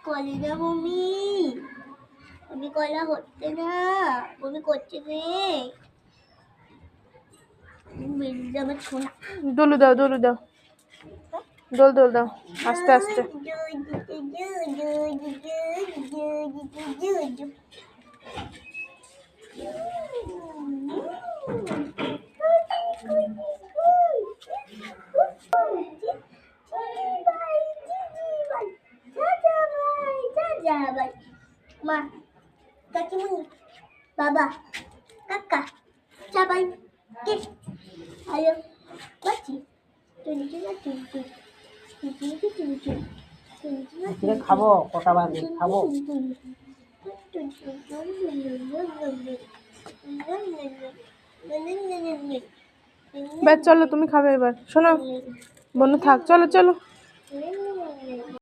কলে না মম্মি, আমি কলা হচ্ছে না, মম্মি করছে রে। আমার ছোনা দোলু দাও, দোল দাও আস্তে আস্তে। মা, কাকিমুনি, বাবা, কাকা, সবাই কে আলো বাচ্চি খাবো কটা বাজে খাবো। ব্যাস চলো, তুমি খাবে এবার। শোনো বনু থাক, চলো চলো।